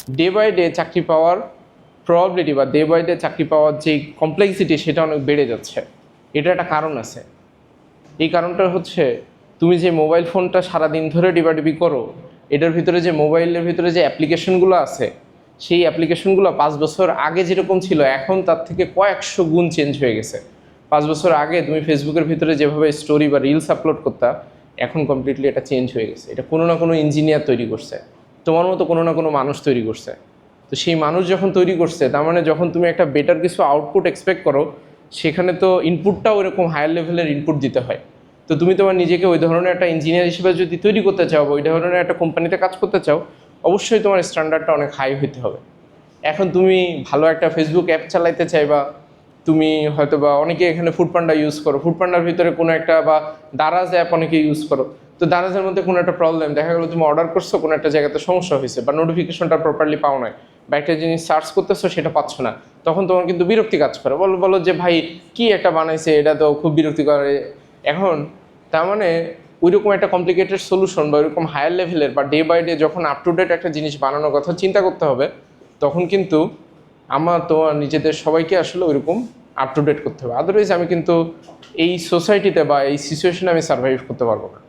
Day by day চাকরি পাওয়ার probability বা day by day চাকরি পাওয়ার যে কমপ্লেক্সিটি সেটা অনেক বেড়ে যাচ্ছে। এটা একটা কারণ আছে। এই কারণটা হচ্ছে তুমি যে মোবাইল ফোনটা সারাদিন ধরে ডিবাডিবি করো, এটার ভিতরে যে মোবাইলের ভিতরে যে অ্যাপ্লিকেশনগুলো আছে, সেই অ্যাপ্লিকেশনগুলো 5 বছর আগে যেরকম ছিল এখন তার থেকে কয়েকশো গুণ চেঞ্জ হয়ে গেছে। 5 বছর আগে তুমি ফেসবুকের ভিতরে যেভাবে স্টোরি বা রিলস আপলোড করতা, এখন কমপ্লিটলি এটা চেঞ্জ হয়ে গেছে। এটা কোনো না কোনো ইঞ্জিনিয়ার তৈরি করছে, তোমার মতো কোনো না কোনো মানুষ তৈরি করছে। তো সেই মানুষ যখন তৈরি করছে, তার মানে যখন তুমি একটা বেটার কিছু আউটপুট এক্সপেক্ট করো, সেখানে তো ইনপুটটাও এরকম হায়ার লেভেলের ইনপুট দিতে হয়। তো তুমি তোমার নিজেকে ওই ধরনের একটা ইঞ্জিনিয়ার হিসেবে যদি তৈরি করতে চাও বা ওই ধরনের একটা কোম্পানিতে কাজ করতে চাও, অবশ্যই তোমার স্ট্যান্ডার্ডটা অনেক হাই হতে হবে। এখন তুমি ভালো একটা ফেসবুক অ্যাপ চালাইতে চাইবা, তুমি হয়তো বা অনেকে এখানে ফুডপান্ডা ইউজ করো, ফুডপান্ডার ভিতরে কোনো একটা বা দারাজ অ্যাপ অনেকে ইউজ করো। তো দারাজের মধ্যে কোনো একটা প্রবলেম দেখা গেলো, তুমি অর্ডার করছো, কোনো একটা জায়গাতে সমস্যা হয়েছে বা নোটিফিকেশনটা প্রপারলি পাও না, বা একটা জিনিস সার্চ করতেছো সেটা পাচ্ছ না, তখন তোমার কিন্তু বিরক্তি কাজ করে। বলো যে ভাই কি একটা বানাইছে, এটা তো খুব বিরক্তি করে। এখন তার মানে ওইরকম একটা কমপ্লিকেটেড সলিউশন বা ওইরকম হায়ার লেভেলের বা ডে বাই ডে যখন আপ টু ডেট একটা জিনিস বানানোর কথা চিন্তা করতে হবে, তখন কিন্তু আমার তোমার নিজেদের সবাইকে আসলে ওইরকম আপ টু ডেট করতে হবে। আদারওয়াইজ আমি কিন্তু এই সোসাইটিতে বা এই সিচুয়েশনে আমি সার্ভাইভ করতে পারবো না।